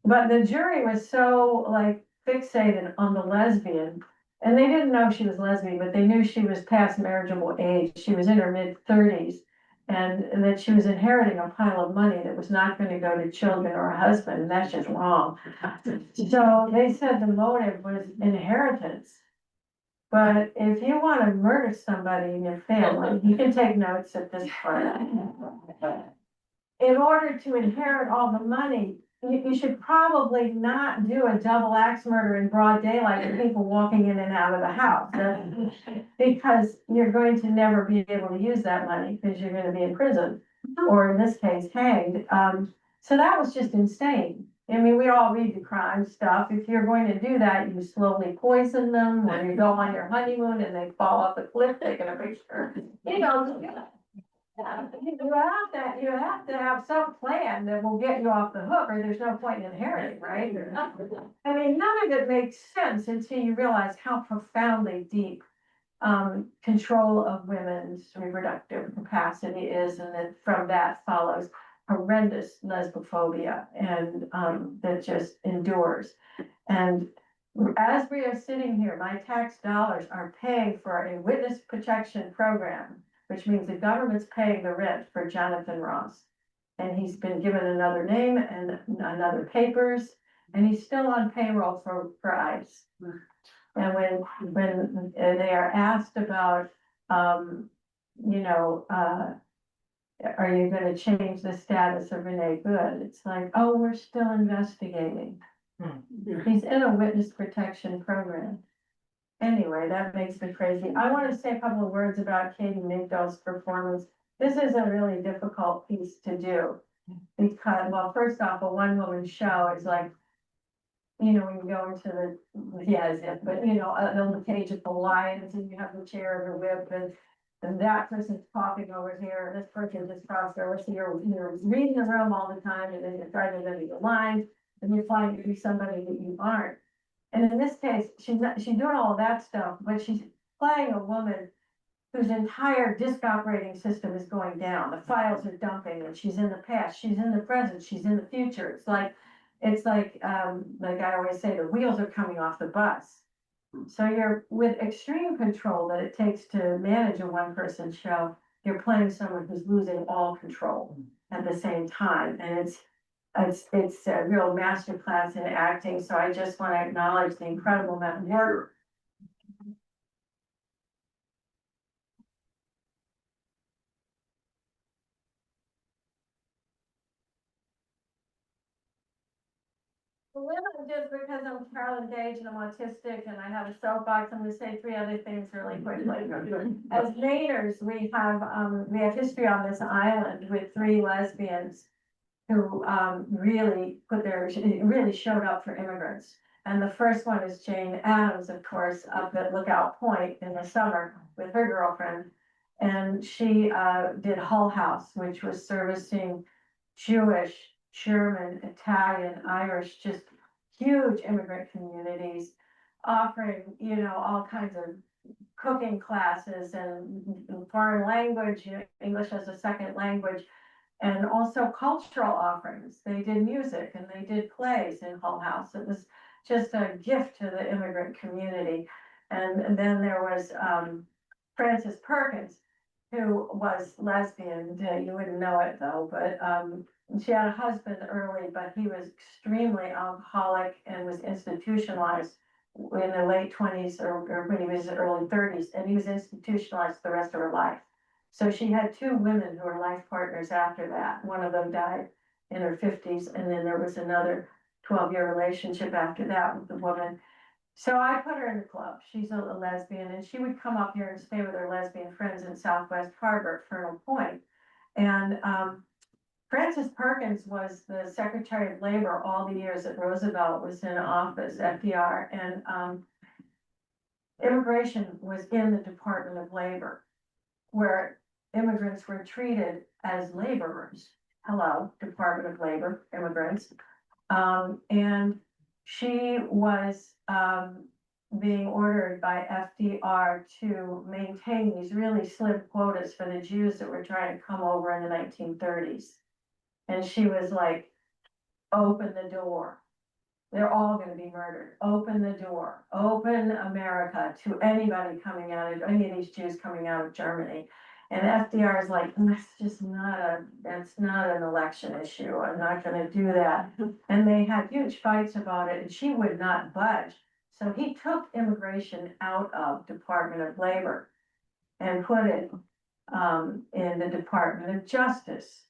S2: But the jury was so like fixated on the lesbian, and they didn't know she was lesbian, but they knew she was past marriageable age. She was in her mid-30s, and that she was inheriting a pile of money that was not going to go to children or a husband, and that's just wrong. So they said the motive was inheritance. But if you want to murder somebody in your family, you can take notes at this point. In order to inherit all the money, you should probably not do a double axe murder in broad daylight with people walking in and out of the house. Because you're going to never be able to use that money because you're going to be in prison, or in this case, hanged. So that was just insane. I mean, we all read the crime stuff. If you're going to do that, you slowly poison them, or you go on your honeymoon and they fall off the cliff taking a picture. You have to have some plan that will get you off the hook, or there's no point in inheriting, right? I mean, none of it makes sense until you realize how profoundly deep control of women's reproductive capacity is, and that from that follows horrendous lesbophobia, and that just endures. And as we are sitting here, my tax dollars are paying for a witness protection program, which means the government's paying the rent for Jonathan Ross. And he's been given another name and another papers, and he's still on payroll for ICE. And when they are asked about, are you going to change the status of Renee Good? It's like, oh, we're still investigating. He's in a witness protection program. Anyway, that makes me crazy. I want to say a couple of words about Katie Migdal's performance. This is a really difficult piece to do because, well, first off, a one-woman show is like, you know, when you go into but you know, the cage of the lions and you have the chair and the whip and that person's popping over here and this person just crossed over. So you're reading the room all the time and then you're trying to read the lines and you find to be somebody that you aren't. And in this case, she's doing all that stuff, but she's playing a woman whose entire disk operating system is going down. The files are dumping and she's in the past, she's in the present, she's in the future. It's like I always say, the wheels are coming off the bus. So you're with extreme control that it takes to manage a one-person show. You're playing someone who's losing all control at the same time. And it's a real masterclass in acting. So I just want to acknowledge the incredible amount of work. The women, just because I'm Carolyn Gage and I'm autistic and I have a soapbox, I'm gonna say three other things really quickly. As Mainers, we have history on this island with three lesbians who really really showed up for immigrants. And the first one is Jane Addams, of course, up at Lookout Point in the summer with her girlfriend. And she did Hull House, which was servicing Jewish, German, Italian, Irish, just huge immigrant communities, offering, you know, all kinds of cooking classes and foreign language, you know, English as a second language, and also cultural offerings. They did music and they did plays in Hull House. It was just a gift to the immigrant community. And then there was Frances Perkins, who was lesbian. You wouldn't know it though, but she had a husband early, but he was extremely alcoholic and was institutionalized in the late 20s or when he was in the early 30s, and he was institutionalized the rest of her life. So she had two women who were life partners after that. One of them died in her 50s, and then there was another 12-year relationship after that with the woman. So I put her in the club. She's a lesbian, and she would come up here and stay with her lesbian friends in Southwest Harbor, Fertile Point. And Frances Perkins was the Secretary of Labor all the years that Roosevelt was in office, FDR, and immigration was in the Department of Labor, where immigrants were treated as laborers. Hello, Department of Labor, immigrants. And she was being ordered by FDR to maintain these really slim quotas for the Jews that were trying to come over in the 1930s. And she was like, open the door. They're all going to be murdered. Open the door. Open America to anybody coming out of, any of these Jews coming out of Germany. And FDR is like, that's not an election issue. I'm not going to do that. And they had huge fights about it, and she would not budge. So he took immigration out of Department of Labor and put it in the Department of Justice,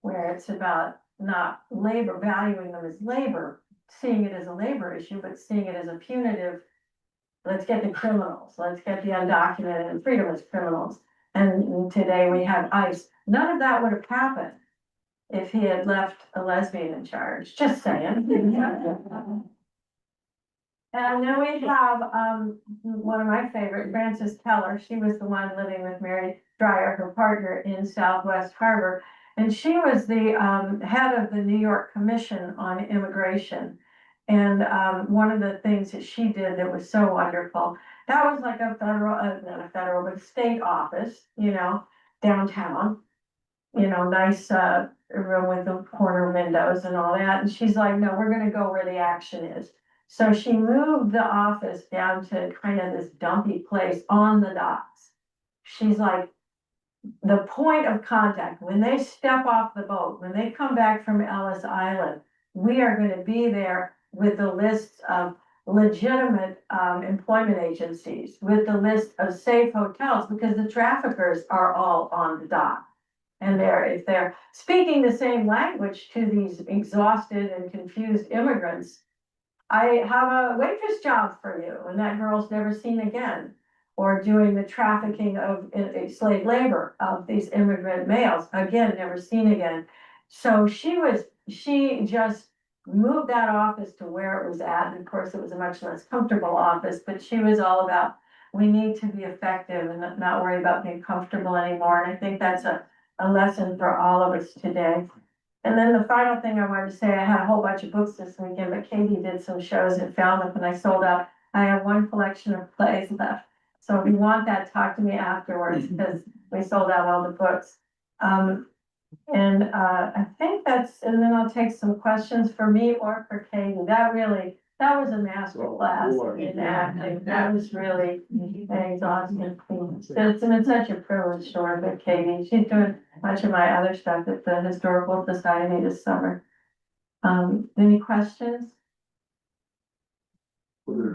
S2: where it's about not labor, valuing them as labor, seeing it as a labor issue, but seeing it as a punitive, let's get the criminals, let's get the undocumented and freedomless criminals. And today we have ICE. None of that would have happened if he had left a lesbian in charge, just saying. And then we have one of my favorite, Frances Keller. She was the one living with Mary Dreyer, her partner, in Southwest Harbor. And she was the head of the New York Commission on Immigration. And one of the things that she did that was so wonderful, that was like a federal, not a federal, but a state office, you know, downtown, you know, nice room with the corner windows and all that. And she's like, no, we're going to go where the action is. So she moved the office down to kind of this dumpy place on the docks. She's like, the point of contact, when they step off the boat, when they come back from Ellis Island, we are going to be there with the list of legitimate employment agencies, with the list of safe hotels, because the traffickers are all on the dock. And if they're speaking the same language to these exhausted and confused immigrants, I have a waitress job for you, and that girl's never seen again. Or doing the trafficking of slave labor of these immigrant males, again, never seen again. So she just moved that office to where it was at, and of course, it was a much less comfortable office, but she was all about, we need to be effective and not worry about being comfortable anymore, and I think that's a lesson for all of us today. And then the final thing I wanted to say, I had a whole bunch of books this weekend, but Katie did some shows at Falmouth and I sold out. I have one collection of plays left. So if you want that, talk to me afterwards, because we sold out all the books. I think that's, and then I'll take some questions for me or for Katie. That was a master class in acting. That was really an exhausting thing. It's been such a privilege to work with Katie. She's doing much of my other stuff at the Historical Society this summer. Any questions?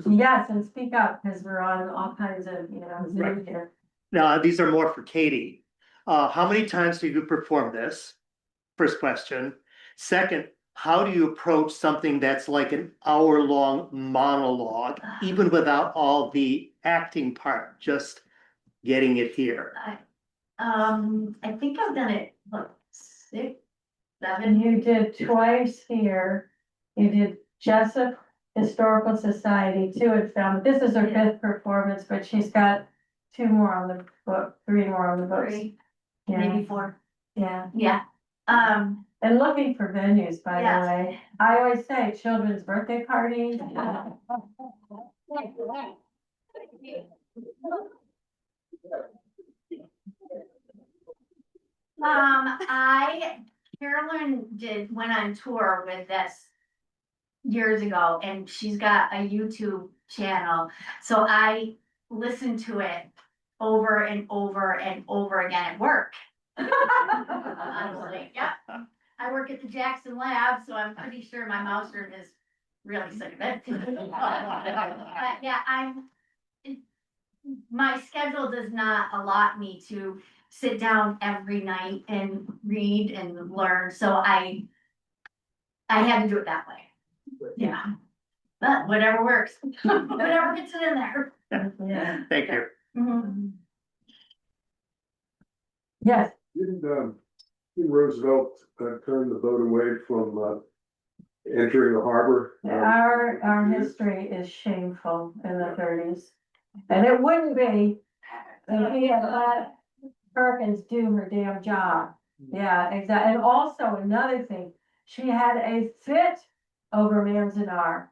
S2: Yes, and speak up, because we're on all kinds of, Zoom here.
S5: Now, these are more for Katie. How many times have you performed this? First question. Second, how do you approach something that's like an hour-long monologue, even without all the acting part, just getting it here?
S3: I think I've done it, what, 6, 7?
S2: And you did twice here. You did Jessup Historical Society, 2 at Falmouth. This is her
S3: Yeah.
S2: 5th performance, but she's got 2 more on the book, 3 more on the books.
S3: 3,
S2: Yeah,
S3: maybe 4.
S2: yeah.
S3: Yeah.
S2: And looking for venues, by the
S3: Yes.
S2: way. I always say children's birthday parties.
S3: Carolyn went on tour with this years ago, and she's got a YouTube channel. So I listened to it over and over and over again at work. Honestly, yeah. I work at the Jackson Lab, so I'm pretty sure my mouse room is really sick of it. But yeah, my schedule does not allot me to sit down every night and read and learn, so I had to do it that way. Yeah. But whatever works, whatever gets it in there.
S2: Yeah.
S5: Thank you.
S3: Mhm.
S2: Yes,
S4: Didn't Roosevelt turn the boat away from entering the harbor?
S2: our history is shameful in the 30s. And it wouldn't be if he had let Perkins do her damn job. Yeah, exactly. And also another thing, she had a fit over Manzanar.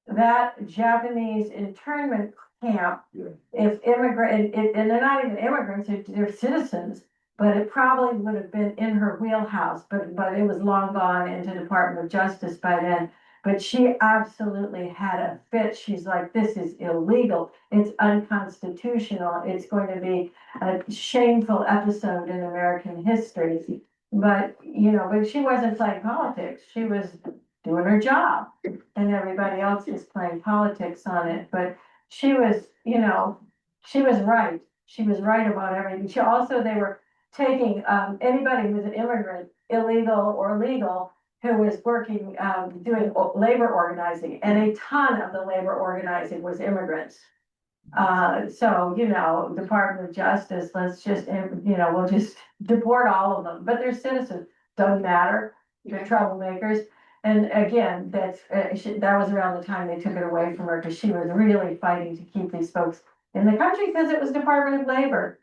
S2: That Japanese internment camp,
S4: Yeah.
S2: if immigrant, and they're not even immigrants, they're citizens, but it probably would have been in her wheelhouse, but it was long gone into Department of Justice by then. But she absolutely had a fit. She's like, this is illegal. It's unconstitutional. It's going to be a shameful episode in American history. But, but she wasn't playing politics. She was doing her job, and everybody else was playing politics on it. But she was, she was right. She was right about everything. They were taking anybody who was an immigrant, illegal or legal, who was working, doing labor organizing, and a ton of the labor organizing was immigrants. Department of Justice, let's just, we'll just deport all of them, but they're citizens, doesn't matter, they're troublemakers. And again, that was around the time they took it away from her, because she was really fighting to keep these folks in the country, because it was Department of Labor.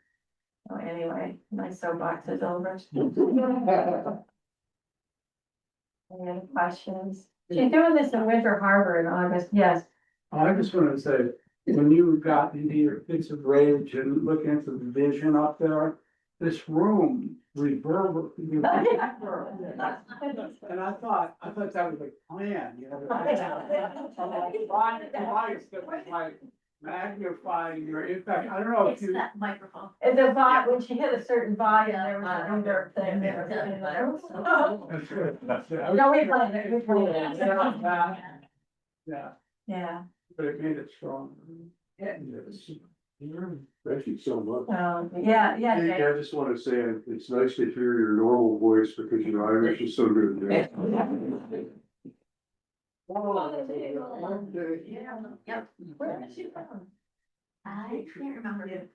S2: So anyway, my soapbox is over. Any other questions? She's doing this in Winter Harbor in August, yes.
S6: I just wanted to say, when you got into your fits of rage and looking at the vision up there, this room reverberated. And I thought that was a plan, device that was like magnifying your impact. I don't know if
S3: It's
S6: you.
S3: that microphone.
S2: And when she hit a certain volume, there was a reverb thing there.
S6: That's good. That's it.
S2: No, we played it.
S6: Yeah,
S2: Yeah,
S6: but it made it strong.
S4: Thank you so much.
S2: yeah,
S4: Hey,
S2: Jake.
S4: I just want to say, it's nice to hear your normal voice, because your Irish is so good.
S3: Yep.
S2: Where is she from?
S3: I can't remember it,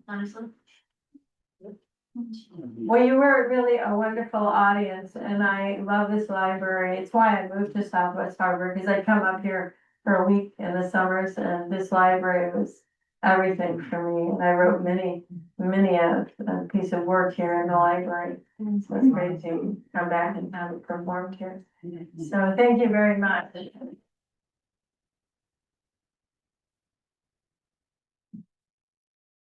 S3: honestly.
S2: Well, you were really a wonderful audience and I love this library. It's why I moved to Southwest Harbor because I come up here for a week in the summers and this library was everything for me. And I wrote many a piece of work here in the library. So it's great to come back and have it performed here. So thank you very much.